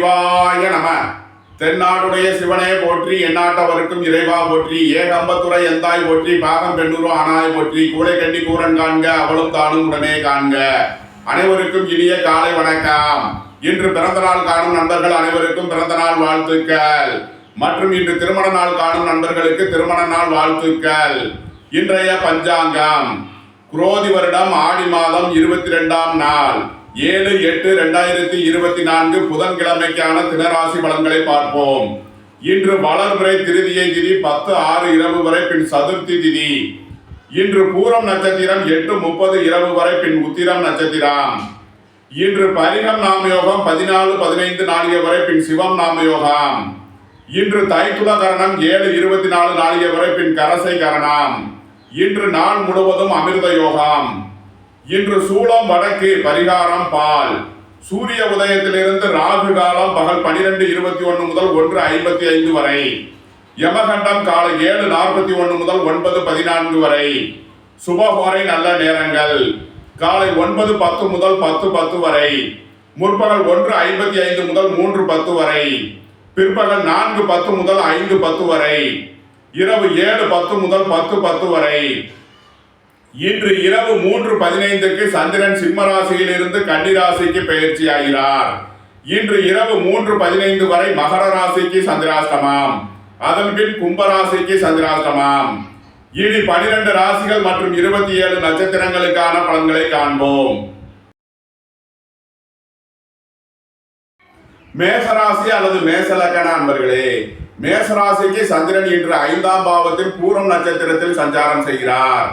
சிவாய நம. தென்னாடுடைய சிவனே போற்றி, எந்நாட்டவருக்கும் இறைவா போற்றி, ஏகம்பத்துரை எந்தாய் போற்றி, பாகம் பெண்ணூரு ஆனாய் போற்றி, கூடை கண்டி கூரன் காண்க அவளும் தானும் உடனே காண்க. அனைவருக்கும் இனிய காலை வணக்கம். இன்று பிறந்த நாள் காணும் நண்பர்கள் அனைவருக்கும் பிறந்த நாள் வாழ்த்துக்கள். மற்றும் இன்று திருமண நாள் காணும் நண்பர்களுக்கு திருமண நாள் வாழ்த்துக்கள். இன்றைய பஞ்சாங்கம் குரோதி வருடம் ஆடி மாதம் 22ஆம் நாள் 7/8/2024 புதன்கிழமைக்கான தினராசி பலன்களை பார்ப்போம். இன்று வளர்பிறை திருதியை திதி 10/6 இரவு வரை, பின் சதுர்த்தி திதி. இன்று பூரம் நட்சத்திரம் 8:30 இரவு வரை, பின் உத்திரம் நட்சத்திரம். இன்று பரிகம் நாமயோகம் 14:15 நாளிகை வரை, பின் சிவம் நாமயோகம். இன்று தைத்துள கரணம் 7:24 நாளிகை வரை, பின் கரசை கரணம். இன்று நாள் முழுவதும் அமிர்த யோகம். இன்று சூளம் வடக்கு, பரிகாரம் பால். சூரிய உதயத்திலிருந்து ராகு காலம் பகல் 12:21 முதல் 1:55 வரை. யமகண்டம் காலை 7:41 முதல் 9:14 வரை. சுபஹோரை நல்ல நேரங்கள் காலை 9:10 முதல் 10:10 வரை. முற்பகல் 1:55 முதல் 3:10 வரை. பிற்பகல் 4:10 முதல் 5:10 வரை. இரவு 7:10 முதல் 10:10 வரை. இன்று இரவு 3:15 சந்திரன் சிம்மராசியில் இருந்து கன்னிராசிக்கு பெயர்ச்சி ஆகிறார். இன்று இரவு 3:15 வரை மகர ராசிக்கு சந்திராஷ்டமம், அதன் பின் கும்பராசிக்கு சந்திராஷ்டமம். இனி 12 ராசிகள் மற்றும் 27 நட்சத்திரங்களுக்கான பலன்களை காண்போம். மேசராசி அல்லது மேசலக்கண அன்பர்களே, மேசராசிக்கு சந்திரன் இன்று 5ஆம் பாவத்தில் பூரம் நட்சத்திரத்தில் சஞ்சாரம் செய்கிறார்.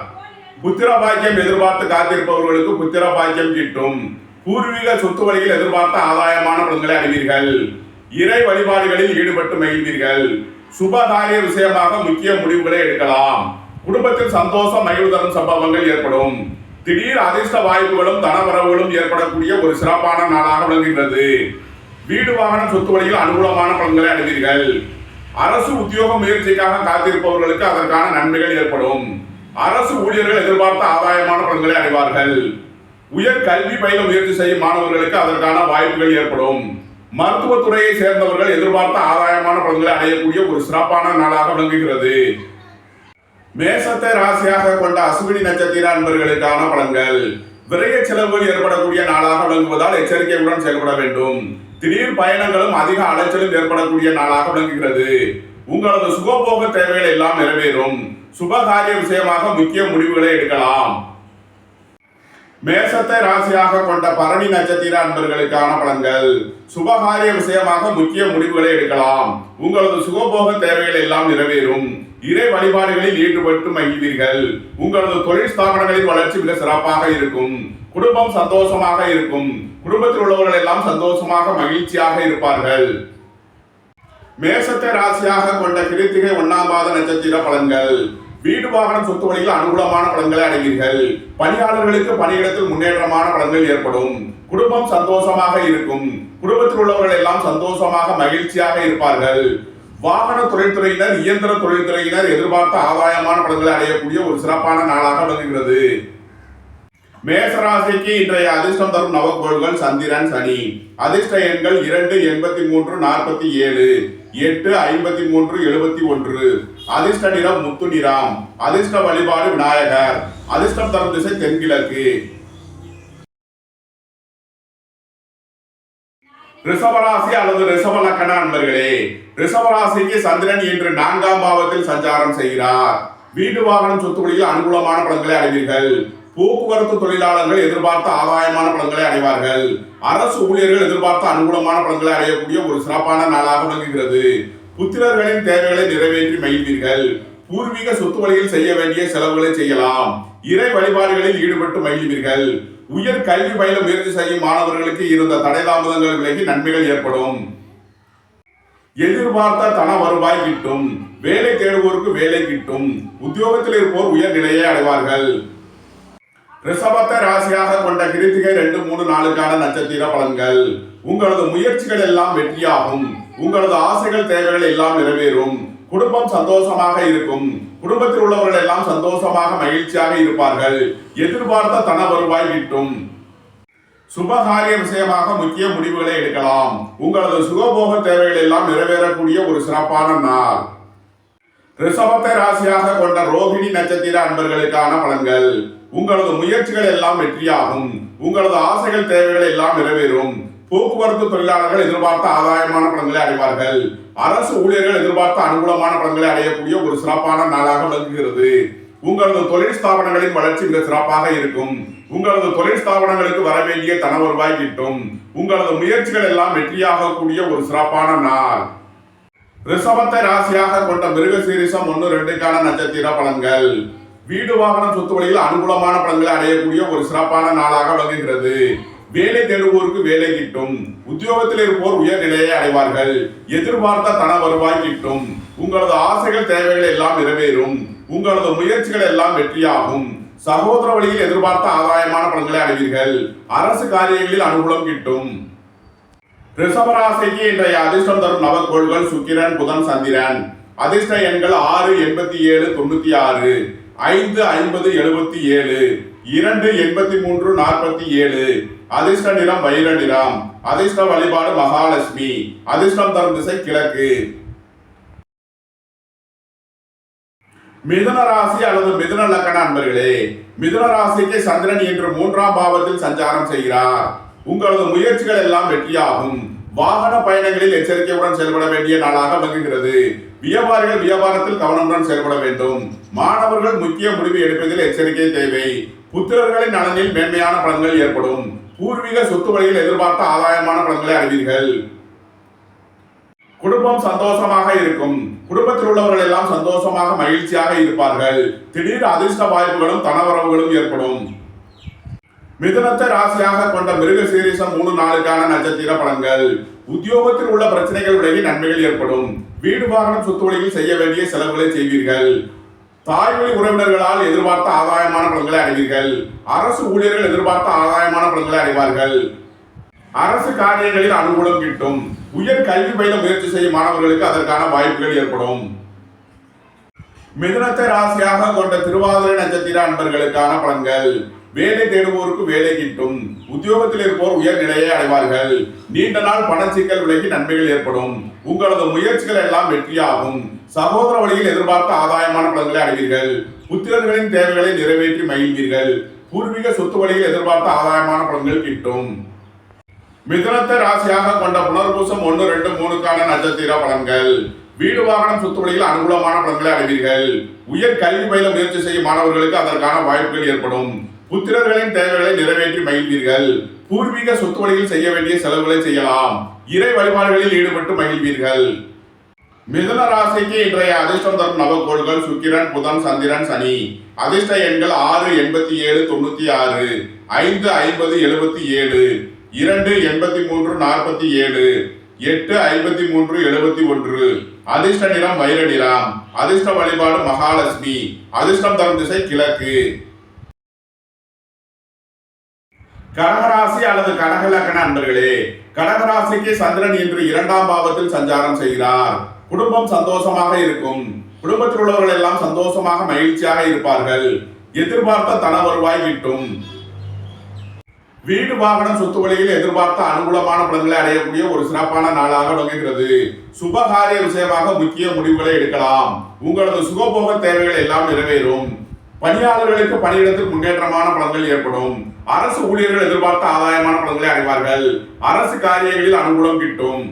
புத்திர பாக்கியம் எதிர்பார்த்து காத்திருப்பவர்களுக்கு புத்திர பாக்கியம் கிட்டும். பூர்வீக சொத்து வழியில் எதிர்பார்த்த ஆதாயமான பலன்களை அடைவீர்கள். இறை வழிபாடுகளில் ஈடுபட்டு மகிழ்வீர்கள். சுபகாரிய விஷயமாக முக்கிய முடிவுகளை எடுக்கலாம். குடும்பத்தில் சந்தோஷம் மகிழ்வு தரும் சம்பவங்கள் ஏற்படும். திடீர் அதிர்ஷ்ட வாய்ப்புகளும் தனவரவுகளும் ஏற்படக்கூடிய ஒரு சிறப்பான நாளாக விளங்குகிறது. வீடு வாகனம் சொத்து வழியில் அனுகூலமான பலன்களை அடைவீர்கள். அரசு உத்தியோக முயற்சிக்காக காத்திருப்பவர்களுக்கு அதற்கான நன்மைகள் ஏற்படும். அரசு ஊழியர்கள் எதிர்பார்த்த ஆதாயமான பலன்களை அடைவார்கள். உயர் கல்வி பயில முயற்சி செய்யும் மாணவர்களுக்கு அதற்கான வாய்ப்புகள் ஏற்படும். மருத்துவத்துறையை சேர்ந்தவர்கள் எதிர்பார்த்த ஆதாயமான பலன்களை அடையக்கூடிய ஒரு சிறப்பான நாளாக விளங்குகிறது. மேசத்தை ராசியாக கொண்ட அசுவினி நட்சத்திர அன்பர்களுக்கான பலன்கள். விரைய செலவுகள் ஏற்படக்கூடிய நாளாக விளங்குவதால் எச்சரிக்கையுடன் செயல்பட வேண்டும். திடீர் பயணங்களும் அதிக அலைச்சலும் ஏற்படக்கூடிய நாளாக விளங்குகிறது. உங்களது சுகபோக தேவைகள் எல்லாம் நிறைவேறும். சுபகாரிய விஷயமாக முக்கிய முடிவுகளை எடுக்கலாம். மேசத்தை ராசியாக கொண்ட பரணி நட்சத்திர அன்பர்களுக்கான பலன்கள். சுபகாரிய விஷயமாக முக்கிய முடிவுகளை எடுக்கலாம். உங்களது சுகபோக தேவைகள் எல்லாம் நிறைவேறும். இறை வழிபாடுகளில் ஈடுபட்டு மகிழ்வீர்கள். உங்களது தொழில் ஸ்தாபனங்களின் வளர்ச்சி மிக சிறப்பாக இருக்கும். குடும்பம் சந்தோஷமாக இருக்கும். குடும்பத்தில் உள்ளவர்கள் எல்லாம் சந்தோஷமாக மகிழ்ச்சியாக இருப்பார்கள். மேசத்தை ராசியாக கொண்ட கிருத்திகை 1ஆம் பாத நட்சத்திர பலன்கள். வீடு வாகனம் சொத்து வழியில் அனுகூலமான பலன்களை அடைவீர்கள். பணியாளர்களுக்கு பணியிடத்தில் முன்னேற்றமான பலன்கள் ஏற்படும். குடும்பம் சந்தோஷமாக இருக்கும். குடும்பத்தில் உள்ளவர்கள் எல்லாம் சந்தோஷமாக மகிழ்ச்சியாக இருப்பார்கள். வாகன தொழில்துறையினர், இயந்திர தொழில்துறையினர் எதிர்பார்த்த ஆதாயமான பலன்களை அடையக்கூடிய ஒரு சிறப்பான நாளாக விளங்குகிறது. மேசராசிக்கு இன்றைய அதிர்ஷ்டம் தரும் நவக்கோள்கள் சந்திரன், சனி. அதிர்ஷ்ட எண்கள் 2, 83, 47, 8, 53, 71. அதிர்ஷ்ட நிறம் முத்து நிறம். அதிர்ஷ்ட வழிபாடு விநாயகர். அதிர்ஷ்டம் தரும் திசை தென்கிழக்கு. ரிஷபராசி அல்லது ரிஷப லக்கண அன்பர்களே, ரிஷபராசிக்கு சந்திரன் இன்று 4ஆம் பாவத்தில் சஞ்சாரம் செய்கிறார். வீடு வாகனம் சொத்து வழியில் அனுகூலமான பலன்களை அடைவீர்கள். போக்குவரத்து தொழிலாளர்கள் எதிர்பார்த்த ஆதாயமான பலன்களை அடைவார்கள். அரசு ஊழியர்கள் எதிர்பார்த்த அனுகூலமான பலன்களை அடையக்கூடிய ஒரு சிறப்பான நாளாக விளங்குகிறது. புத்திரர்களின் தேவைகளை நிறைவேற்றி மகிழ்வீர்கள். பூர்வீக சொத்து வழியில் செய்ய வேண்டிய செலவுகளை செய்யலாம். இறை வழிபாடுகளில் ஈடுபட்டு மகிழ்வீர்கள். உயர் கல்வி பயில முயற்சி செய்யும் மாணவர்களுக்கு இருந்த தடை தாமதங்கள் விலகி நன்மைகள் ஏற்படும். எதிர்பார்த்த தன வருவாய் கிட்டும். வேலை தேடுவோருக்கு வேலை கிட்டும். உத்தியோகத்தில் இருப்போர் உயர் நிலையை அடைவார்கள். ரிஷபத்தை ராசியாக கொண்ட கிருத்திகை 2, 3, 4க்கான நட்சத்திர பலன்கள். உங்களது முயற்சிகள் எல்லாம் வெற்றியாகும். உங்களது ஆசைகள் தேவைகள் எல்லாம் நிறைவேறும். குடும்பம் சந்தோஷமாக இருக்கும். குடும்பத்தில் உள்ளவர்கள் எல்லாம் சந்தோஷமாக மகிழ்ச்சியாக இருப்பார்கள். எதிர்பார்த்த தன வருவாய் கிட்டும். சுபகாரிய விஷயமாக முக்கிய முடிவுகளை எடுக்கலாம். உங்களது சுகபோக தேவைகள் எல்லாம் நிறைவேறக்கூடிய ஒரு சிறப்பான நாள். ரிஷபத்தை ராசியாக கொண்ட ரோகிணி நட்சத்திர அன்பர்களுக்கான பலன்கள். உங்களது முயற்சிகள் எல்லாம் வெற்றியாகும். உங்களது ஆசைகள் தேவைகள் எல்லாம் நிறைவேறும். போக்குவரத்து தொழிலாளர்கள் எதிர்பார்த்த ஆதாயமான பலன்களை அடைவார்கள். அரசு ஊழியர்கள் எதிர்பார்த்த அனுகூலமான பலன்களை அடையக்கூடிய ஒரு சிறப்பான நாளாக விளங்குகிறது. உங்களது தொழில் ஸ்தாபனங்களின் வளர்ச்சி மிக சிறப்பாக இருக்கும். உங்களது தொழில் ஸ்தாபனங்களுக்கு வர வேண்டிய தன வருவாய் கிட்டும். உங்களது முயற்சிகள் எல்லாம் வெற்றியாகக்கூடிய ஒரு சிறப்பான நாள். ரிஷபத்தை ராசியாக கொண்ட மிருகசீரிஷம் 1-2க்கான நட்சத்திர பலன்கள். வீடு வாகனம் சொத்து வழியில் அனுகூலமான பலன்களை அடையக்கூடிய ஒரு சிறப்பான நாளாக விளங்குகிறது. வேலை தேடுவோருக்கு வேலை கிட்டும். உத்தியோகத்தில் இருப்போர் உயர்நிலையை அடைவார்கள். எதிர்பார்த்த தன வருவாய் கிட்டும். உங்களது ஆசைகள் தேவைகள் எல்லாம் நிறைவேறும். உங்களது முயற்சிகள் எல்லாம் வெற்றியாகும். சகோதர வழியில் எதிர்பார்த்த ஆதாயமான பலன்களை அடைவீர்கள். அரசு காரியங்களில் அனுகூலம் கிட்டும். ரிஷபராசிக்கு இன்றைய அதிர்ஷ்டம் தரும் நவக்கோள்கள் சுக்கிரன், புதன், சந்திரன். அதிர்ஷ்ட எண்கள் 6, 87, 96, 5, 50, 77, 2, 83, 47. அதிர்ஷ்ட நிறம் வைர நிறம். அதிர்ஷ்ட வழிபாடு மகாலட்சுமி. அதிர்ஷ்டம் தரும் திசை கிழக்கு. மிதுன ராசி அல்லது மிதுன லக்கண அன்பர்களே, மிதுன ராசிக்கு சந்திரன் இன்று 3ஆம் பாவத்தில் சஞ்சாரம் செய்கிறார். உங்களது முயற்சிகள் எல்லாம் வெற்றியாகும். வாகன பயணங்களில் எச்சரிக்கையுடன் செயல்பட வேண்டிய நாளாக விளங்குகிறது. வியாபாரிகள் வியாபாரத்தில் கவனமுடன் செயல்பட வேண்டும். மாணவர்கள் முக்கிய முடிவு எடுப்பதில் எச்சரிக்கை தேவை. புத்திரர்களின் நலனில் மேன்மையான பலன்கள் ஏற்படும். பூர்வீக சொத்து வழியில் எதிர்பார்த்த ஆதாயமான பலன்களை அறிவீர்கள். குடும்பம் சந்தோஷமாக இருக்கும். குடும்பத்தில் உள்ளவர்கள் எல்லாம் சந்தோஷமாக மகிழ்ச்சியாக இருப்பார்கள். திடீர் அதிர்ஷ்ட வாய்ப்புகளும் தனவரவுகளும் ஏற்படும். மிதுனத்தை ராசியாக கொண்ட மிருகசீரிஷம் 3-4க்கான நட்சத்திர பலன்கள். உத்தியோகத்தில் உள்ள பிரச்சனைகள் விலகி நன்மைகள் ஏற்படும். வீடு வாகனம் சொத்து வழியில் செய்ய வேண்டிய செலவுகளை செய்வீர்கள். தாய்வழி உறவினர்களால் எதிர்பார்த்த ஆதாயமான பலன்களை அடைவீர்கள். அரசு ஊழியர்கள் எதிர்பார்த்த ஆதாயமான பலன்களை அடைவார்கள். அரசு காரியங்களில் அனுகூலம் கிட்டும். உயர் கல்வி பயில முயற்சி செய்யும் மாணவர்களுக்கு அதற்கான வாய்ப்புகள் ஏற்படும். மிதுனத்தை ராசியாக கொண்ட திருவாதிரை நட்சத்திர அன்பர்களுக்கான பலன்கள். வேலை தேடுவோருக்கு வேலை கிட்டும். உத்தியோகத்தில் இருப்போர் உயர் நிலையை அடைவார்கள். நீண்ட நாள் பண சிக்கல் விலகி நன்மைகள் ஏற்படும். உங்களது முயற்சிகள் எல்லாம் வெற்றியாகும். சகோதர வழியில் எதிர்பார்த்த ஆதாயமான பலன்களை அடைவீர்கள். புத்திரர்களின் தேவைகளை நிறைவேற்றி மகிழ்வீர்கள். பூர்வீக சொத்து வழியில் எதிர்பார்த்த ஆதாயமான பலன்கள் கிட்டும். மிதுனத்தை ராசியாக கொண்ட புனர்பூசம் 1-2-3க்கான நட்சத்திர பலன்கள். வீடு வாகனம் சொத்து வழியில் அனுகூலமான பலன்களை அடைவீர்கள். உயர் கல்வி பயில முயற்சி செய்யும் மாணவர்களுக்கு அதற்கான வாய்ப்புகள் ஏற்படும். புத்திரர்களின் தேவைகளை நிறைவேற்றி மகிழ்வீர்கள். பூர்வீக சொத்து வழியில் செய்ய வேண்டிய செலவுகளை செய்யலாம். இறை வழிபாடுகளில் ஈடுபட்டு மகிழ்வீர்கள். மிதுன ராசிக்கு இன்றைய அதிர்ஷ்டம் தரும் நவக்கோள்கள் சுக்கிரன், புதன், சந்திரன், சனி. அதிர்ஷ்ட எண்கள் 6, 87, 96, 5, 50, 77, 2, 83, 47, 8, 53, 71. அதிர்ஷ்ட நிறம் வைர நிறம். அதிர்ஷ்ட வழிபாடு மகாலட்சுமி. அதிர்ஷ்டம் தரும் திசை கிழக்கு. கடகராசி அல்லது கடக லக்கண அன்பர்களே, கடகராசிக்கு சந்திரன் இன்று 2ஆம் பாவத்தில் சஞ்சாரம் செய்கிறார். குடும்பம் சந்தோஷமாக இருக்கும். குடும்பத்தில் உள்ளவர்கள் எல்லாம் சந்தோஷமாக மகிழ்ச்சியாக இருப்பார்கள். எதிர்பார்த்த தன வருவாய் கிட்டும். வீடு வாகனம் சொத்து வழியில் எதிர்பார்த்த அனுகூலமான பலன்களை அடையக்கூடிய ஒரு சிறப்பான நாளாக விளங்குகிறது. சுபகாரிய விஷயமாக முக்கிய முடிவுகளை எடுக்கலாம். உங்களது சுகபோக தேவைகள் எல்லாம் நிறைவேறும். பணியாளர்களுக்கு பணியிடத்தில் முன்னேற்றமான பலன்கள் ஏற்படும். அரசு ஊழியர்கள் எதிர்பார்த்த ஆதாயமான பலன்களை அடைவார்கள். அரசு காரியங்களில் அனுகூலம் கிட்டும்.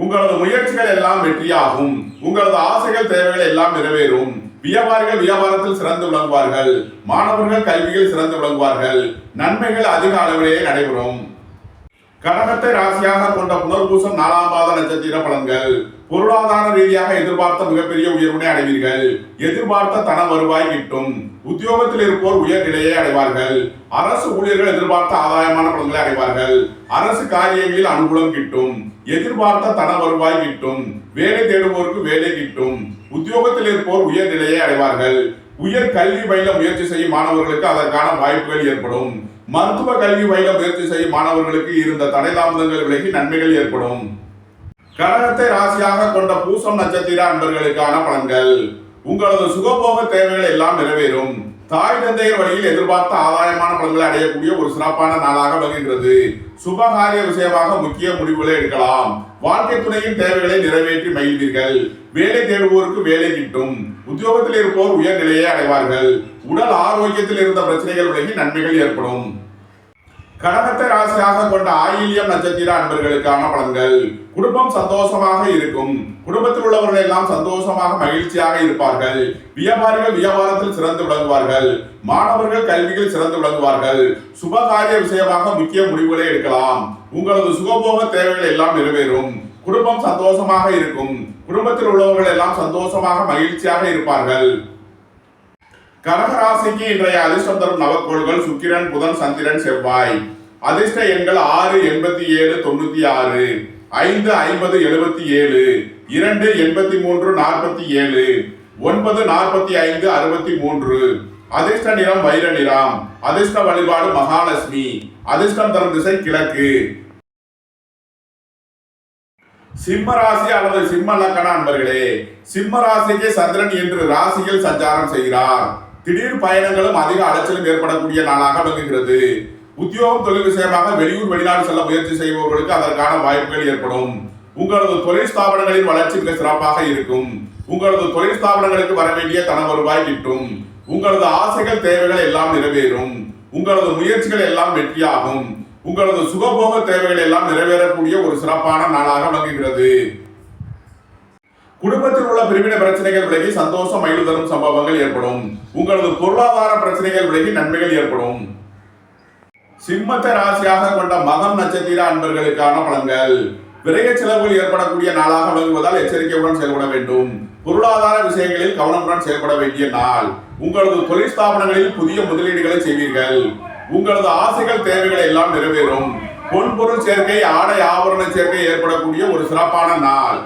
உங்களது முயற்சிகள் எல்லாம் வெற்றியாகும். உங்களது ஆசைகள் தேவைகள் எல்லாம் நிறைவேறும். வியாபாரிகள் வியாபாரத்தில் சிறந்து விளங்குவார்கள். மாணவர்கள் கல்வியில் சிறந்து விளங்குவார்கள். நன்மைகள் அதிக அளவிலேயே நடைபெறும். கடகத்தை ராசியாக கொண்ட புனர்பூசம் 4ஆம் பாத நட்சத்திர பலன்கள். பொருளாதார ரீதியாக எதிர்பார்த்த மிகப்பெரிய உயர்வினை அடைவீர்கள். எதிர்பார்த்த தன வருவாய் கிட்டும். உத்தியோகத்தில் இருப்போர் உயர் நிலையை அடைவார்கள். அரசு ஊழியர்கள் எதிர்பார்த்த ஆதாயமான பலன்களை அடைவார்கள். அரசு காரியங்களில் அனுகூலம் கிட்டும். எதிர்பார்த்த தன வருவாய் கிட்டும். வேலை தேடுவோருக்கு வேலை கிட்டும். உத்தியோகத்தில் இருப்போர் உயர் நிலையை அடைவார்கள். உயர் கல்வி பயில முயற்சி செய்யும் மாணவர்களுக்கு அதற்கான வாய்ப்புகள் ஏற்படும். மருத்துவ கல்வி பயில முயற்சி செய்யும் மாணவர்களுக்கு இருந்த தடை தாமதங்கள் விலகி நன்மைகள் ஏற்படும். கடகத்தை ராசியாக கொண்ட பூசம் நட்சத்திர அன்பர்களுக்கான பலன்கள். உங்களது சுகபோக தேவைகள் எல்லாம் நிறைவேறும். தாய் தந்தையர் வழியில் எதிர்பார்த்த ஆதாயமான பலன்களை அடையக்கூடிய ஒரு சிறப்பான நாளாக விளங்குகிறது. சுபகாரிய விஷயமாக முக்கிய முடிவுகளை எடுக்கலாம். வாழ்க்கை துணையின் தேவைகளை நிறைவேற்றி மகிழ்வீர்கள். வேலை தேடுவோருக்கு வேலை கிட்டும். உத்தியோகத்தில் இருப்போர் உயர்நிலையை அடைவார்கள். உடல் ஆரோக்கியத்தில் இருந்த பிரச்சனைகள் விலகி நன்மைகள் ஏற்படும். கடகத்தை ராசியாக கொண்ட ஆயில்யம் நட்சத்திர அன்பர்களுக்கான பலன்கள். குடும்பம் சந்தோஷமாக இருக்கும். குடும்பத்தில் உள்ளவர்கள் எல்லாம் சந்தோஷமாக மகிழ்ச்சியாக இருப்பார்கள். வியாபாரிகள் வியாபாரத்தில் சிறந்து விளங்குவார்கள். மாணவர்கள் கல்வியில் சிறந்து விளங்குவார்கள். சுபகாரிய விஷயமாக முக்கிய முடிவுகளை எடுக்கலாம். உங்களது சுகபோக தேவைகள் எல்லாம் நிறைவேறும். குடும்பம் சந்தோஷமாக இருக்கும். குடும்பத்தில் உள்ளவர்கள் எல்லாம் சந்தோஷமாக மகிழ்ச்சியாக இருப்பார்கள். கடகராசிக்கு இன்றைய அதிர்ஷ்டம் தரும் நவக்கோள்கள் சுக்கிரன், புதன், சந்திரன், செவ்வாய். அதிர்ஷ்ட எண்கள் 6, 87, 96, 5, 50, 77, 2, 83, 47, 9, 45, 63. அதிர்ஷ்ட நிறம் வைர நிறம். அதிர்ஷ்ட வழிபாடு மகாலட்சுமி. அதிர்ஷ்டம் தரும் திசை கிழக்கு. சிம்ம ராசி அல்லது சிம்ம லக்கண அன்பர்களே, சிம்ம ராசிக்கு சந்திரன் இன்று ராசியில் சஞ்சாரம் செய்கிறார். திடீர் பயணங்களும் அதிக அலைச்சலும் ஏற்படக்கூடிய நாளாக விளங்குகிறது. உத்தியோகம் தொழில் விஷயமாக வெளியூர் வெளிநாடு செல்ல முயற்சி செய்பவர்களுக்கு அதற்கான வாய்ப்புகள் ஏற்படும். உங்களது தொழில் ஸ்தாபனங்களின் வளர்ச்சி மிக சிறப்பாக இருக்கும். உங்களது தொழில் ஸ்தாபனங்களுக்கு வர வேண்டிய தன வருவாய் கிட்டும். உங்களது ஆசைகள் தேவைகள் எல்லாம் நிறைவேறும். உங்களது முயற்சிகள் எல்லாம் வெற்றியாகும். உங்களது சுகபோக தேவைகள் எல்லாம் நிறைவேறக்கூடிய ஒரு சிறப்பான நாளாக விளங்குகிறது. குடும்பத்தில் உள்ள பிரிவினை பிரச்சனைகள் விலகி சந்தோஷம் மகிழ்வு தரும் சம்பவங்கள் ஏற்படும். உங்களது பொருளாதார பிரச்சனைகள் விலகி நன்மைகள் ஏற்படும். சிம்மத்தை ராசியாக கொண்ட மகம் நட்சத்திர அன்பர்களுக்கான பலன்கள். விரைய செலவுகள் ஏற்படக்கூடிய நாளாக விளங்குவதால் எச்சரிக்கையுடன் செயல்பட வேண்டும். பொருளாதார விஷயங்களில் கவனமுடன் செயல்பட வேண்டிய நாள். உங்களது தொழில் ஸ்தாபனங்களில் புதிய முதலீடுகளை செய்வீர்கள். உங்களது ஆசைகள் தேவைகள் எல்லாம் நிறைவேறும். பொன்பொருள் சேர்க்கை, ஆடை ஆபரண சேர்க்கை ஏற்படக்கூடிய ஒரு சிறப்பான நாள்.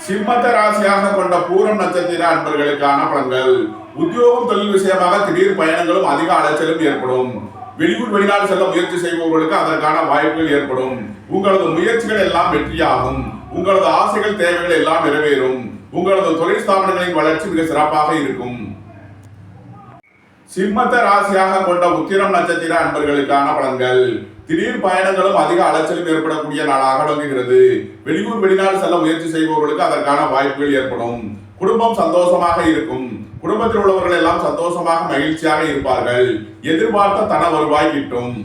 சிம்மத்தை ராசியாக கொண்ட பூரம் நட்சத்திர அன்பர்களுக்கான பலன்கள். உத்தியோகம் தொழில் விஷயமாக திடீர் பயணங்களும் அதிக அலைச்சலும் ஏற்படும். வெளியூர் வெளிநாடு செல்ல முயற்சி செய்பவர்களுக்கு அதற்கான வாய்ப்புகள் ஏற்படும். உங்களது முயற்சிகள் எல்லாம் வெற்றியாகும். உங்களது ஆசைகள் தேவைகள் எல்லாம் நிறைவேறும். உங்களது தொழில் ஸ்தாபனங்களின் வளர்ச்சி மிக சிறப்பாக இருக்கும். சிம்மத்தை ராசியாக கொண்ட உத்திரம் நட்சத்திர அன்பர்களுக்கான பலன்கள். திடீர் பயணங்களும் அதிக அலைச்சலும் ஏற்படக்கூடிய நாளாக விளங்குகிறது. வெளியூர் வெளிநாடு செல்ல முயற்சி செய்பவர்களுக்கு அதற்கான வாய்ப்புகள் ஏற்படும். குடும்பம் சந்தோஷமாக இருக்கும். குடும்பத்தில் உள்ளவர்கள் எல்லாம் சந்தோஷமாக மகிழ்ச்சியாக இருப்பார்கள். எதிர்பார்த்த தன வருவாய் கிட்டும்.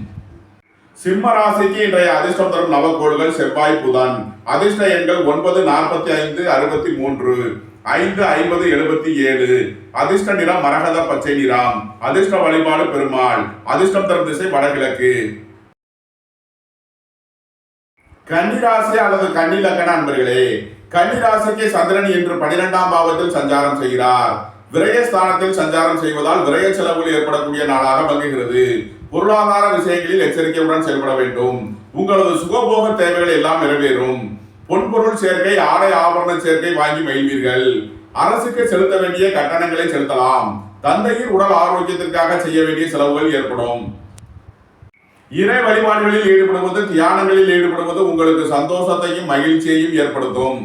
சிம்ம ராசிக்கு இன்றைய அதிர்ஷ்டம் தரும் நவக்கோள்கள் செவ்வாய், புதன். அதிர்ஷ்ட எண்கள் 9, 45, 63, 5, 50, 77. அதிர்ஷ்ட நிறம் மரகத பச்சை நிறம். அதிர்ஷ்ட வழிபாடு பெருமாள். அதிர்ஷ்டம் தரும் திசை வடகிழக்கு. கன்னிராசி அல்லது கன்னி லக்கண அன்பர்களே, கன்னிராசிக்கு சந்திரன் இன்று 12ஆம் பாவத்தில் சஞ்சாரம் செய்கிறார். விரயஸ்தானத்தில் சஞ்சாரம் செய்வதால் விரய செலவுகள் ஏற்படக்கூடிய நாளாக விளங்குகிறது. பொருளாதார விஷயங்களில் எச்சரிக்கையுடன் செயல்பட வேண்டும். உங்களது சுகபோக தேவைகள் எல்லாம் நிறைவேறும். பொன்பொருள் சேர்க்கை, ஆடை ஆபரண சேர்க்கை வாங்கி மகிழ்வீர்கள். அரசுக்கு செலுத்த வேண்டிய கட்டணங்களை செலுத்தலாம். தந்தையின் உடல் ஆரோக்கியத்திற்காக செய்ய வேண்டிய செலவுகள் ஏற்படும். இறை வழிபாடுகளில் ஈடுபடுவது, தியானங்களில் ஈடுபடுவது உங்களுக்கு சந்தோஷத்தையும் மகிழ்ச்சியையும் ஏற்படுத்தும்.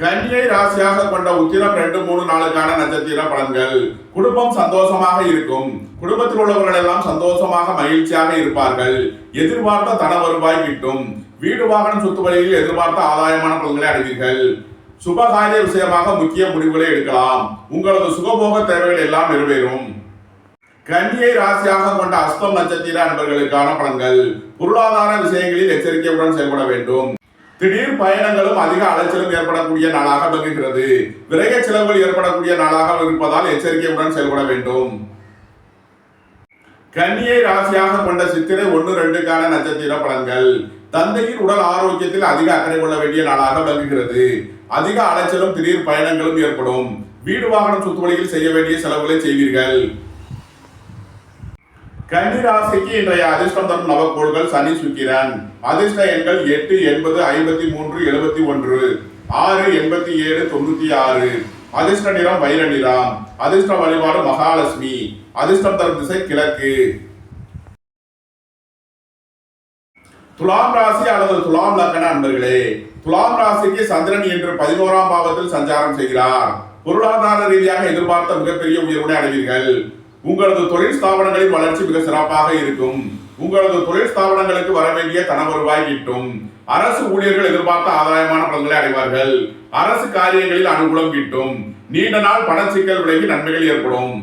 கன்னியை ராசியாக கொண்ட உத்திரம் 2, 3 நாளுக்கான நட்சத்திர பலன்கள். குடும்பம் சந்தோஷமாக இருக்கும். குடும்பத்தில் உள்ளவர்கள் எல்லாம் சந்தோஷமாக மகிழ்ச்சியாக இருப்பார்கள். எதிர்பார்த்த தன வருவாய் கிட்டும். வீடு வாகனம் சொத்து வழியில் எதிர்பார்த்த ஆதாயமான பலன்களை அடைவீர்கள். சுபகாரிய விஷயமாக முக்கிய முடிவுகளை எடுக்கலாம். உங்களது சுகபோக தேவைகள் எல்லாம் நிறைவேறும். கன்னியை ராசியாக கொண்ட அஸ்தம் நட்சத்திர அன்பர்களுக்கான பலன்கள். பொருளாதார விஷயங்களில் எச்சரிக்கையுடன் செயல்பட வேண்டும். திடீர் பயணங்களும் அதிக அலைச்சலும் ஏற்படக்கூடிய நாளாக விளங்குகிறது. விரய செலவுகள் ஏற்படக்கூடிய நாளாக இருப்பதால் எச்சரிக்கையுடன் செயல்பட வேண்டும். கன்னியை ராசியாக கொண்ட சித்திரை 1, 2க்கான நட்சத்திர பலன்கள். தந்தையின் உடல் ஆரோக்கியத்தில் அதிக அக்கறை கொள்ள வேண்டிய நாளாக விளங்குகிறது. அதிக அலைச்சலும் திடீர் பயணங்களும் ஏற்படும். வீடு வாகனம் சொத்து வழியில் செய்ய வேண்டிய செலவுகளை செய்வீர்கள். கன்னி ராசிக்கு இன்றைய அதிர்ஷ்டம் தரும் நவக்கோள்கள் சனி, சுக்கிரன். அதிர்ஷ்ட எண்கள் 8, 80, 53, 71, 6, 87, 96. அதிர்ஷ்ட நிறம் வைர நிறம். அதிர்ஷ்ட வழிபாடு மகாலட்சுமி. அதிர்ஷ்டம் தரும் திசை கிழக்கு. துலாம் ராசி அல்லது துலாம் லக்கண அன்பர்களே, துலாம் ராசிக்கு சந்திரன் இன்று 11ஆம் பாவத்தில் சஞ்சாரம் செய்கிறார். பொருளாதார ரீதியாக எதிர்பார்த்த மிகப்பெரிய உயர்வினை அடைவீர்கள். உங்களது தொழில் ஸ்தாபனங்களின் வளர்ச்சி மிக சிறப்பாக இருக்கும். உங்களது தொழில் ஸ்தாபனங்களுக்கு வர வேண்டிய தன வருவாய் கிட்டும். அரசு ஊழியர்கள் எதிர்பார்த்த ஆதாயமான பலன்களை அடைவார்கள். அரசு காரியங்களில் அனுகூலம் கிட்டும். நீண்ட நாள் பண சிக்கல் விலகி நன்மைகள் ஏற்படும்.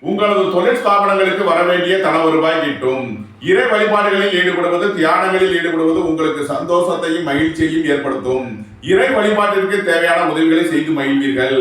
உங்களது தொழில் ஸ்தாபனங்களுக்கு வர வேண்டிய தன வருவாய் கிட்டும். இறை வழிபாடுகளில் ஈடுபடுவது, தியானங்களில் ஈடுபடுவது உங்களுக்கு சந்தோஷத்தையும் மகிழ்ச்சியையும் ஏற்படுத்தும். இறை வழிபாட்டிற்கு தேவையான உதவிகளை செய்து மகிழ்வீர்கள்.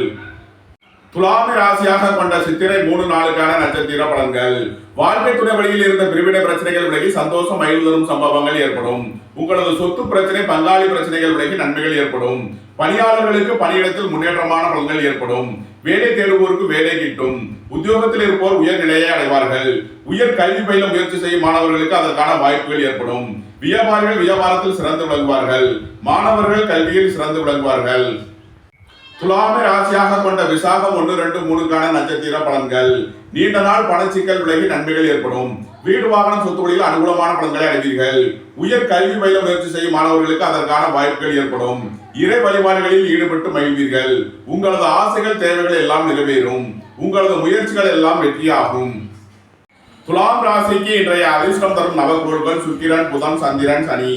துலாமி ராசியாக கொண்ட சித்திரை 3 நாளுக்கான நட்சத்திர பலன்கள். வாழ்க்கை துணை வழியில் இருந்த பிரிவினை பிரச்சனைகள் விலகி சந்தோஷம் மகிழ்வு தரும் சம்பவங்கள் ஏற்படும். உங்களது சொத்து பிரச்சனை, பங்காளி பிரச்சனைகள் விலகி நன்மைகள் ஏற்படும். பணியாளர்களுக்கு பணியிடத்தில் முன்னேற்றமான பலன்கள் ஏற்படும். வேலை தேடுவோருக்கு வேலை கிட்டும். உத்தியோகத்தில் இருப்போர் உயர் நிலையை அடைவார்கள். உயர் கல்வி பயில முயற்சி செய்யும் மாணவர்களுக்கு அதற்கான வாய்ப்புகள் ஏற்படும். வியாபாரிகள் வியாபாரத்தில் சிறந்து விளங்குவார்கள். மாணவர்கள் கல்வியில் சிறந்து விளங்குவார்கள். துலாமை ராசியாக கொண்ட விசாகம் 1, 2, 3க்கான நட்சத்திர பலன்கள். நீண்ட நாள் பணச்சிக்கல் விலகி நன்மைகள் ஏற்படும். வீடு வாகனம் சொத்துக்களில் அனுகூலமான பலன்களை அடைவீர்கள். உயர் கல்வி பயில முயற்சி செய்யும் மாணவர்களுக்கு அதற்கான வாய்ப்புகள் ஏற்படும். இறை வழிபாடுகளில் ஈடுபட்டு மகிழ்வீர்கள். உங்களது ஆசைகள் தேவைகள் எல்லாம் நிறைவேறும். உங்களது முயற்சிகள் எல்லாம் வெற்றியாகும். துலாம் ராசிக்கு இன்றைய அதிர்ஷ்டம் தரும் நவகோள்கள் சுக்கிரன், புதன், சந்திரன், சனி.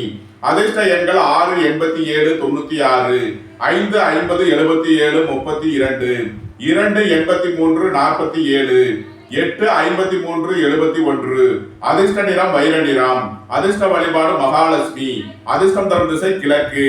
அதிர்ஷ்ட எண்கள் 6, 87, 96, 5, 50, 77, 32, 2, 83, 47, 8, 53, 71. அதிர்ஷ்ட நிறம் வைர நிறம். அதிர்ஷ்ட வழிபாடு மகாலட்சுமி. அதிர்ஷ்டம் தரும் திசை கிழக்கு.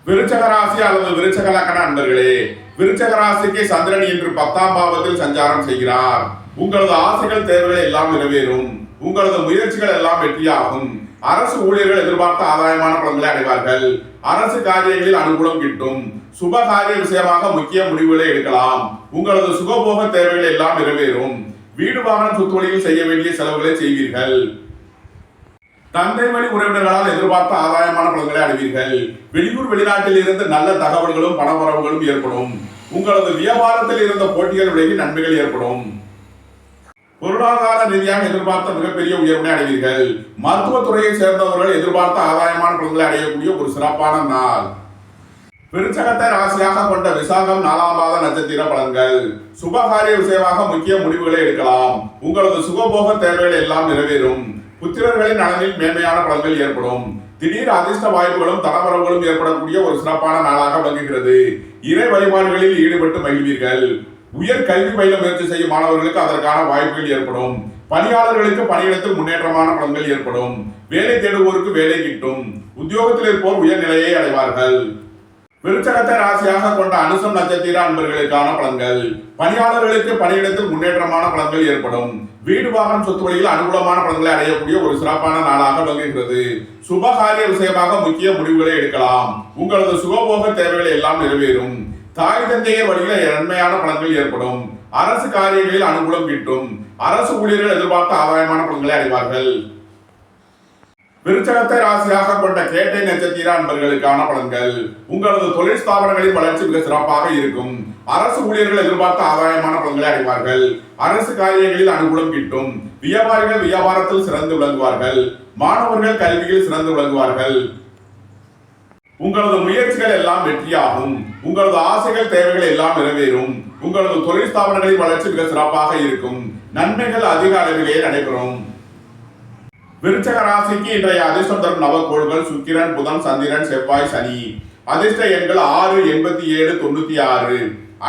விருச்சக ராசி அல்லது விருச்சக லக்ன அன்பர்களே, விருச்சக ராசிக்கு சந்திரன் இன்று 10ஆம் பாவத்தில் சஞ்சாரம் செய்கிறார். உங்களது ஆசைகள் தேவைகள் எல்லாம் நிறைவேறும். உங்களது முயற்சிகள் எல்லாம் வெற்றியாகும். அரசு ஊழியர்கள் எதிர்பார்த்த ஆதாயமான பலன்களை அடைவார்கள். அரசு காரியங்களில் அனுகூலம் கிட்டும். சுப காரிய விஷயமாக முக்கிய முடிவுகளை எடுக்கலாம். உங்களது சுகபோக தேவைகள் எல்லாம் நிறைவேறும். வீடு வாகனம் சொத்துவழியில் செய்ய வேண்டிய செலவுகளை செய்வீர்கள். தந்தை வழி உறவினர்களால் எதிர்பார்த்த ஆதாயமான பலன்களை அடைவீர்கள். வெளியூர் வெளிநாட்டில் இருந்து நல்ல தகவல்களும் பணவரவுகளும் ஏற்படும். உங்களது வியாபாரத்தில் இருந்த போட்டிகள் விலகி நன்மைகள் ஏற்படும். பொருளாதார ரீதியாக எதிர்பார்த்த மிகப்பெரிய உயர்வினை அடைவீர்கள். மருத்துவத்துறையை சேர்ந்தவர்கள் எதிர்பார்த்த ஆதாயமான பலன்களை அடையக்கூடிய ஒரு சிறப்பான நாள். விருச்சகத்தை ராசியாக கொண்ட விசாகம் 4ஆம் பாத நட்சத்திர பலன்கள். சுபகாரிய விஷயமாக முக்கிய முடிவுகளை எடுக்கலாம். உங்களது சுகபோக தேவைகள் எல்லாம் நிறைவேறும். புத்திரர்களின் நலனில் மேன்மையான பலன்கள் ஏற்படும். திடீர் அதிர்ஷ்ட வாய்ப்புகளும் தனவரவுகளும் ஏற்படக்கூடிய ஒரு சிறப்பான நாளாக விளங்குகிறது. இறை வழிபாடுகளில் ஈடுபட்டு மகிழ்வீர்கள். உயர் கல்வி பயில முயற்சி செய்யும் மாணவர்களுக்கு அதற்கான வாய்ப்புகள் ஏற்படும். பணியாளர்களுக்கு பணியிடத்தில் முன்னேற்றமான பலன்கள் ஏற்படும். வேலை தேடுவோருக்கு வேலை கிட்டும். உத்தியோகத்தில் இருப்போர் உயர் நிலையை அடைவார்கள். விருச்சகத்தை ராசியாக கொண்ட அனுசம் நட்சத்திர அன்பர்களுக்கான பலன்கள். பணியாளர்களுக்கு பணியிடத்தில் முன்னேற்றமான பலன்கள் ஏற்படும். வீடு வாகனம் சொத்து வழியில் அனுகூலமான பலன்களை அடையக்கூடிய ஒரு சிறப்பான நாளாக விளங்குகிறது. சுபகாரிய விஷயமாக முக்கிய முடிவுகளை எடுக்கலாம். உங்களது சுகபோக தேவைகள் எல்லாம் நிறைவேறும். தாய் தந்தையர் வழியில நன்மையான பலன்கள் ஏற்படும். அரசு காரியங்களில் அனுகூலம் கிட்டும். அரசு ஊழியர்கள் எதிர்பார்த்த ஆதாயமான பலன்களை அடைவார்கள். விருச்சகத்தை ராசியாக கொண்ட கேட்டை நட்சத்திர அன்பர்களுக்கான பலன்கள். உங்களது தொழில் ஸ்தாபனங்களின் வளர்ச்சி மிக சிறப்பாக இருக்கும். அரசு ஊழியர்கள் எதிர்பார்த்த ஆதாயமான பலன்களை அடைவார்கள். அரசு காரியங்களில் அனுகூலம் கிட்டும். வியாபாரிகள் வியாபாரத்தில் சிறந்து விளங்குவார்கள். மாணவர்கள் கல்வியில் சிறந்து விளங்குவார்கள். உங்களது முயற்சிகள் எல்லாம் வெற்றியாகும். உங்களது ஆசைகள் தேவைகள் எல்லாம் நிறைவேறும். உங்களது தொழில் ஸ்தாபனங்களின் வளர்ச்சி மிக சிறப்பாக இருக்கும். நன்மைகள் அதிக அளவிலே நடைபெறும். விருச்சக ராசிக்கு இன்றைய அதிர்ஷ்டம் தரும் நவகோள்கள் சுக்கிரன், புதன், சந்திரன், செவ்வாய், சனி. அதிர்ஷ்ட எண்கள் 6, 87, 96,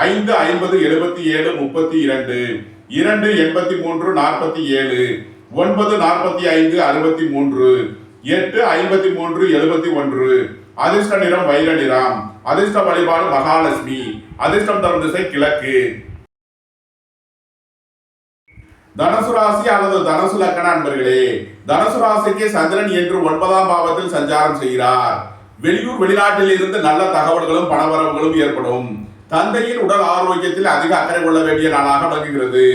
5, 50, 77, 32, 2, 83, 47, 9, 45, 63, 8, 53, 71. அதிர்ஷ்ட நிறம் வைர நிறம். அதிர்ஷ்ட வழிபாடு மகாலட்சுமி. அதிர்ஷ்டம் தரும் திசை கிழக்கு. தனுசு ராசி அல்லது தனுசு லக்ன அன்பர்களே, தனுசு ராசிக்கு சந்திரன் என்று 9ஆம் பாவத்தில் சஞ்சாரம் செய்கிறார். வெளியூர் வெளிநாட்டில் இருந்து நல்ல தகவல்களும் பணவரவுகளும் ஏற்படும். தந்தையின் உடல் ஆரோக்கியத்தில் அதிக அக்கறை கொள்ள வேண்டிய நாளாக விளங்குகிறது.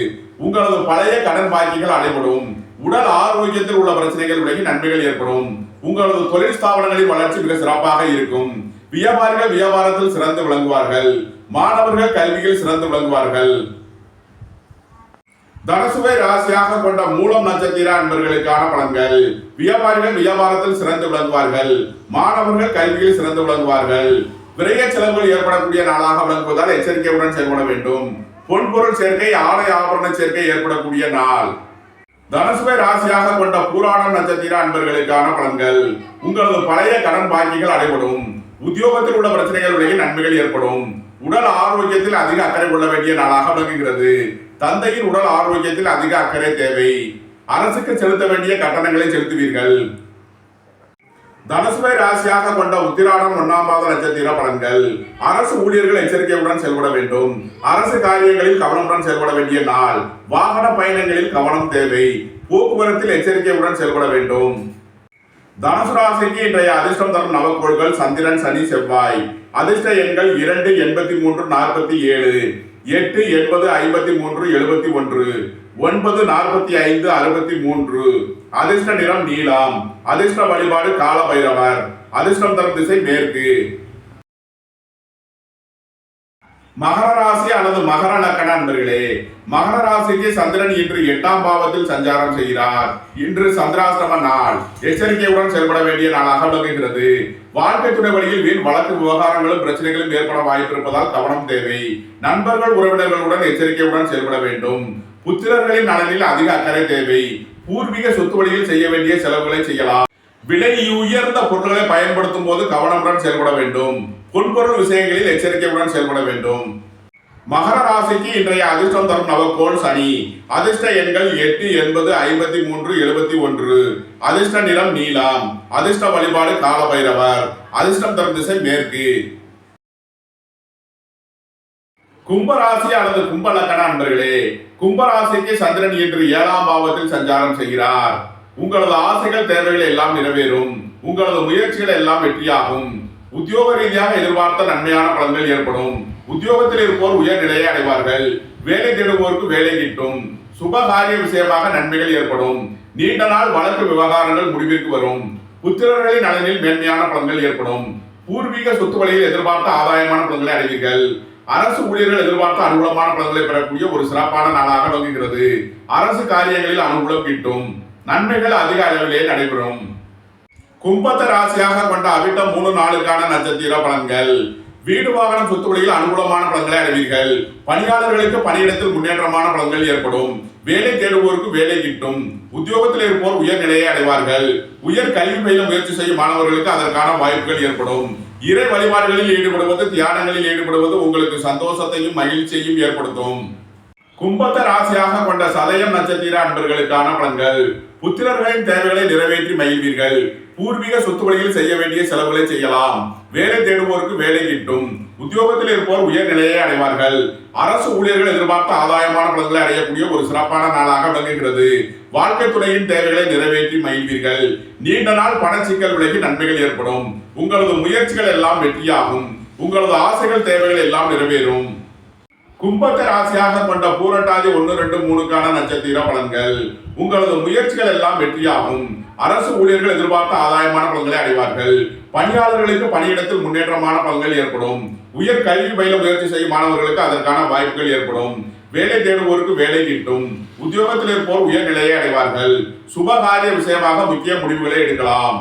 உங்களது பழைய கடன் பாக்கிகள் அடைபடும். உடல் ஆரோக்கியத்தில் உள்ள பிரச்சனைகள் விலகி நன்மைகள் ஏற்படும். உங்களது தொழில் ஸ்தாபனங்களின் வளர்ச்சி மிக சிறப்பாக இருக்கும். வியாபாரிகள் வியாபாரத்தில் சிறந்து விளங்குவார்கள். மாணவர்கள் கல்வியில் சிறந்து விளங்குவார்கள். தனுசுவை ராசியாக கொண்ட மூலம் நட்சத்திர அன்பர்களுக்கான பலன்கள். வியாபாரிகள் வியாபாரத்தில் சிறந்து விளங்குவார்கள். மாணவர்கள் கல்வியில் சிறந்து விளங்குவார்கள். விரைய செலவுகள் ஏற்படக்கூடிய நாளாக விளங்குவதால் எச்சரிக்கையுடன் செயல்பட வேண்டும். பொன்பொருள் சேர்க்கை, ஆடை ஆபரண சேர்க்கை ஏற்படக்கூடிய நாள். தனுசுவை ராசியாக கொண்ட பூராடம் நட்சத்திர அன்பர்களுக்கான பலன்கள். உங்களது பழைய கடன் பாக்கிகள் அடைபடும். உத்தியோகத்தில் உள்ள பிரச்சனைகள் விலகி நன்மைகள் ஏற்படும். உடல் ஆரோக்கியத்தில் அதிக அக்கறை கொள்ள வேண்டிய நாளாக விளங்குகிறது. தந்தையின் உடல் ஆரோக்கியத்தில் அதிக அக்கறை தேவை. அரசுக்கு செலுத்த வேண்டிய கட்டணங்களை செலுத்துவீர்கள். தனுசுவை ராசியாக கொண்ட உத்திராடம் 1ஆம் பாத நட்சத்திர பலன்கள். அரசு ஊழியர்கள் எச்சரிக்கையுடன் செயல்பட வேண்டும். அரசு காரியங்களில் கவனமுடன் செயல்பட வேண்டிய நாள். வாகன பயணங்களில் கவனம் தேவை. போக்குவரத்தில் எச்சரிக்கையுடன் செயல்பட வேண்டும். தனுசு ராசிக்கு இன்றைய அதிர்ஷ்டம் தரும் நவக்கோள்கள் சந்திரன், சனி, செவ்வாய். அதிர்ஷ்ட எண்கள் 2, 83, 47, 8, 80, 53, 71, 9, 45, 63. அதிர்ஷ்ட நிறம் நீலம். அதிர்ஷ்ட வழிபாடு கால பைரவர். அதிர்ஷ்டம் தரும் திசை மேற்கு. மகர ராசி அல்லது மகர லக்கண அன்பர்களே, மகர ராசிக்கு சந்திரன் இன்று 8ஆம் பாவத்தில் சஞ்சாரம் செய்கிறார். இன்று சந்திராஷ்டம நாள். எச்சரிக்கையுடன் செயல்பட வேண்டிய நாளாக விளங்குகிறது. வாழ்க்கை துணை வழியில் வீண் வழக்கு விவகாரங்களும் பிரச்சனைகளும் ஏற்பட வாய்ப்பிருப்பதால் கவனம் தேவை. நண்பர்கள் உறவினர்களுடன் எச்சரிக்கையுடன் செயல்பட வேண்டும். புத்திரர்களின் நலனில் அதிக அக்கறை தேவை. பூர்வீக சொத்து வழியில் செய்ய வேண்டிய செலவுகளை செய்யலாம். விலை உயர்ந்த பொருட்களை பயன்படுத்தும் போது கவனமுடன் செயல்பட வேண்டும். பொன்பொருள் விஷயங்களில் எச்சரிக்கையுடன் செயல்பட வேண்டும். மகர ராசிக்கு இன்றைய அதிர்ஷ்டம் தரும் நவக்கோள் சனி. அதிர்ஷ்ட எண்கள் 8, 80, 53, 71. அதிர்ஷ்ட நிறம் நீலம். அதிர்ஷ்ட வழிபாடு கால பைரவர். அதிர்ஷ்டம் தரும் திசை மேற்கு. கும்பராசி அல்லது கும்ப லக்கண அன்பர்களே, கும்பராசிக்கு சந்திரன் இன்று 7ஆம் பாவத்தில் சஞ்சாரம் செய்கிறார். உங்களது ஆசைகள் தேவைகள் எல்லாம் நிறைவேறும். உங்களது முயற்சிகள் எல்லாம் வெற்றியாகும். உத்தியோக ரீதியாக எதிர்பார்த்த நன்மையான பலன்கள் ஏற்படும். உத்தியோகத்தில் இருப்போர் உயர் நிலையை அடைவார்கள். வேலை தேடுவோருக்கு வேலை கிட்டும். சுபகாரிய விஷயமாக நன்மைகள் ஏற்படும். நீண்ட நாள் வழக்கு விவகாரங்கள் முடிவிற்கு வரும். புத்திரர்களின் நலனில் மேன்மையான பலன்கள் ஏற்படும். பூர்வீக சொத்து வழியில் எதிர்பார்த்த ஆதாயமான பலன்களை அடைவீர்கள். அரசு ஊழியர்கள் எதிர்பார்த்த அனுகூலமான பலன்களை பெறக்கூடிய ஒரு சிறப்பான நாளாக விளங்குகிறது. அரசு காரியங்களில் அனுகூலம் கிட்டும். நன்மைகள் அதிக அளவிலே நடைபெறும். கும்பத்தை ராசியாக கொண்ட அவிட்டம் 3 நாளுக்கான நட்சத்திர பலன்கள். வீடு வாகனம் சொத்து வழியில் அனுகூலமான பலன்களை அடைவீர்கள். பணியாளர்களுக்கு பணியிடத்தில் முன்னேற்றமான பலன்கள் ஏற்படும். வேலை தேடுவோருக்கு வேலை கிட்டும். உத்தியோகத்தில் இருப்போர் உயர் நிலையை அடைவார்கள். உயர் கல்வி பயில முயற்சி செய்யும் மாணவர்களுக்கு அதற்கான வாய்ப்புகள் ஏற்படும். இறை வழிபாடுகளில் ஈடுபடுவது, தியானங்களில் ஈடுபடுவது உங்களுக்கு சந்தோஷத்தையும் மகிழ்ச்சியையும் ஏற்படுத்தும். கும்பத்தை ராசியாக கொண்ட சதயம் நட்சத்திர அன்பர்களுக்கான பலன்கள். புத்திரர்களின் தேவைகளை நிறைவேற்றி மகிழ்வீர்கள். பூர்வீக சொத்து வழியில் செய்ய வேண்டிய செலவுகளை செய்யலாம். வேலை தேடுவோருக்கு வேலை கிட்டும். உத்தியோகத்தில் இருப்போர் உயர் நிலையை அடைவார்கள். அரசு ஊழியர்கள் எதிர்பார்த்த ஆதாயமான பலன்களை அடையக்கூடிய ஒரு சிறப்பான நாளாக விளங்குகிறது. வாழ்க்கை துணையின் தேவைகளை நிறைவேற்றி மகிழ்வீர்கள். நீண்ட நாள் பண சிக்கல் விலகி நன்மைகள் ஏற்படும். உங்களது முயற்சிகள் எல்லாம் வெற்றியாகும். உங்களது ஆசைகள் தேவைகள் எல்லாம் நிறைவேறும். கும்பத்தை ராசியாக கொண்ட பூரட்டாதி 1, 2, 3க்கான நட்சத்திர பலன்கள். உங்களது முயற்சிகள் எல்லாம் வெற்றியாகும். அரசு ஊழியர்கள் எதிர்பார்த்த ஆதாயமான பலன்களை அடைவார்கள். பணியாளர்களுக்கு பணியிடத்தில் முன்னேற்றமான பலன்கள் ஏற்படும். உயர் கல்வி பயில முயற்சி செய்யும் மாணவர்களுக்கு அதற்கான வாய்ப்புகள் ஏற்படும். வேலை தேடுவோருக்கு வேலை கிட்டும். உத்தியோகத்தில் இருப்போர் உயர் நிலையை அடைவார்கள். சுபகாரிய விஷயமாக முக்கிய முடிவுகளை எடுக்கலாம்.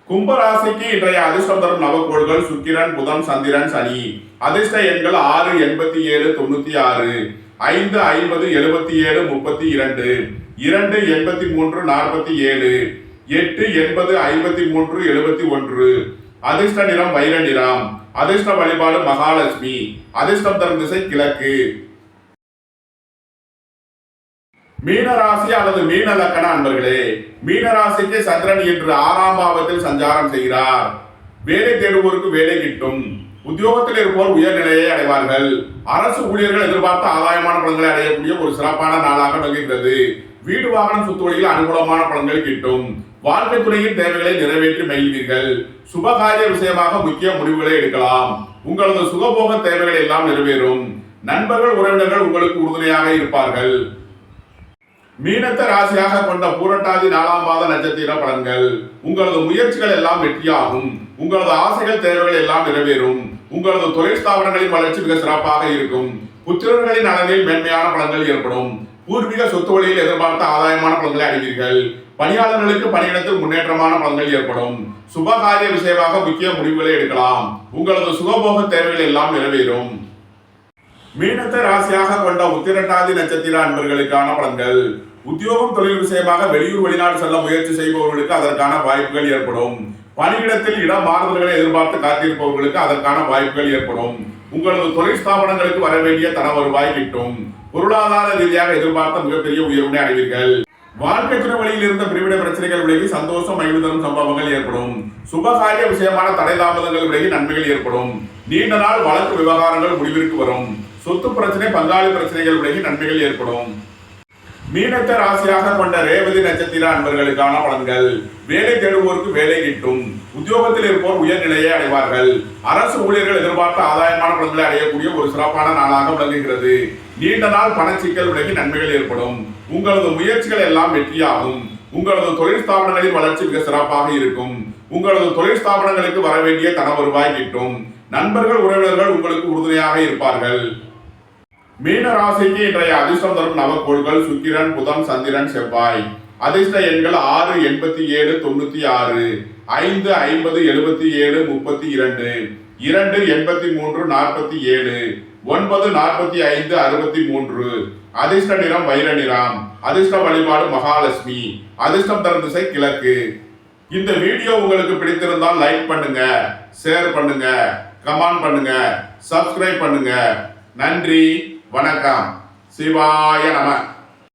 கும்பராசிக்கு இன்றைய அதிர்ஷ்டம் தரும் நவக்கோள்கள் சுக்கிரன், புதன், சந்திரன், சனி. அதிர்ஷ்ட எண்கள் 6, 87, 96, 5, 50, 77, 32, 2, 83, 47, 8, 80, 53, 71. அதிர்ஷ்ட நிறம் வைர நிறம். அதிர்ஷ்ட வழிபாடு மகாலட்சுமி. அதிர்ஷ்டம் தரும் திசை கிழக்கு. மீனராசி அல்லது மீன லக்கண அன்பர்களே, மீனராசிக்கு சந்திரன் இன்று 6ஆம் பாவத்தில் சஞ்சாரம் செய்கிறார். வேலை தேடுவோருக்கு வேலை கிட்டும். உத்தியோகத்தில் இருப்போர் உயர் நிலையை அடைவார்கள். அரசு ஊழியர்கள் எதிர்பார்த்த ஆதாயமான பலன்களை அடையக்கூடிய ஒரு சிறப்பான நாளாக விளங்குகிறது. வீடு வாகனம் சொத்து வழியில் அனுகூலமான பலன்கள் கிட்டும். வாழ்க்கை துறையின் தேவைகளை நிறைவேற்றி மகிழ்வீர்கள். சுபகாரிய விஷயமாக முக்கிய முடிவுகளை எடுக்கலாம். உங்களது சுகபோக தேவைகள் எல்லாம் நிறைவேறும். நண்பர்கள் உறவினர்கள் உங்களுக்கு உறுதுணையாக இருப்பார்கள். மீனத்தை ராசியாக கொண்ட பூரட்டாதி 4ஆம் பாத நட்சத்திர பலன்கள். உங்களது முயற்சிகள் எல்லாம் வெற்றியாகும். உங்களது ஆசைகள் தேவைகள் எல்லாம் நிறைவேறும். உங்களது தொழில் ஸ்தாபனங்களின் வளர்ச்சி மிக சிறப்பாக இருக்கும். புத்திரர்களின் நலனில் மேன்மையான பலன்கள் ஏற்படும். பூர்வீக சொத்து வழியில் எதிர்பார்த்த ஆதாயமான பலன்களை அடைவீர்கள். பணியாளர்களுக்கு பணியிடத்தில் முன்னேற்றமான பலன்கள் ஏற்படும். சுபகாரிய விஷயமாக முக்கிய முடிவுகளை எடுக்கலாம். உங்களது சுகபோக தேவைகள் எல்லாம் நிறைவேறும். மீனத்தை ராசியாக கொண்ட உத்திரட்டாதி நட்சத்திர அன்பர்களுக்கான பலன்கள். உத்தியோகம் தொழில் விஷயமாக வெளியூர் வெளிநாடு செல்ல முயற்சி செய்பவர்களுக்கு அதற்கான வாய்ப்புகள் ஏற்படும். பணியிடத்தில் இடம் மாறுதல்களை எதிர்பார்த்து காத்திருப்பவர்களுக்கு அதற்கான வாய்ப்புகள் ஏற்படும். உங்களது தொழில் ஸ்தாபனங்களுக்கு வர வேண்டிய தன வருவாய் கிட்டும். பொருளாதார ரீதியாக எதிர்பார்த்த மிகப்பெரிய உயர்வினை அடைவீர்கள். வாழ்க்கை துணை வழியில் இருந்த பிரிவிட பிரச்சனைகள் விலகி சந்தோஷம் மகிழ்வு தரும் சம்பவங்கள் ஏற்படும். சுபகாரிய விஷயமான தடை தாமதங்கள் விலகி நன்மைகள் ஏற்படும். நீண்ட நாள் வழக்கு விவகாரங்கள் முடிவிற்கு வரும். சொத்து பிரச்சனை பங்காளி பிரச்சனைகள் விலகி நன்மைகள் ஏற்படும். மீனத்தை ராசியாக கொண்ட ரேவதி நட்சத்திர அன்பர்களுக்கான பலன்கள். வேலை தேடுவோருக்கு வேலை கிட்டும். உத்தியோகத்தில் இருப்போர் உயர்நிலையை அடைவார்கள். அரசு ஊழியர்கள் எதிர்பார்த்த ஆதாயமான பலன்களை அடையக்கூடிய ஒரு சிறப்பான நாளாக விளங்குகிறது. நீண்ட நாள் பணச்சிக்கல் விலகி நன்மைகள் ஏற்படும். உங்களது முயற்சிகள் எல்லாம் வெற்றியாகும். உங்களது தொழில் ஸ்தாபனங்களின் வளர்ச்சி மிக சிறப்பாக இருக்கும். உங்களது தொழில் ஸ்தாபனங்களுக்கு வர வேண்டிய தன வருவாய் கிட்டும். நண்பர்கள் உறவினர்கள் உங்களுக்கு உறுதுணையாக இருப்பார்கள். மீன ராசிக்கு இன்றைய அதிர்ஷ்டம் தரும் நவக்கோள்கள் சுக்கிரன், புதன், சந்திரன், செவ்வாய். அதிர்ஷ்ட எண்கள் 6, 87, 96, 5, 50, 77, 32, 2, 83, 47, 9, 45, 63. அதிர்ஷ்ட நிறம் வைர நிறம். அதிர்ஷ்ட வழிபாடு மகாலட்சுமி. அதிர்ஷ்டம் தரும் திசை கிழக்கு. இந்த வீடியோ உங்களுக்கு பிடித்திருந்தால் லைக் பண்ணுங்க, ஷேர் பண்ணுங்க, கமெண்ட் பண்ணுங்க, சப்ஸ்கிரைப் பண்ணுங்க. நன்றி, வணக்கம். சிவாய நம.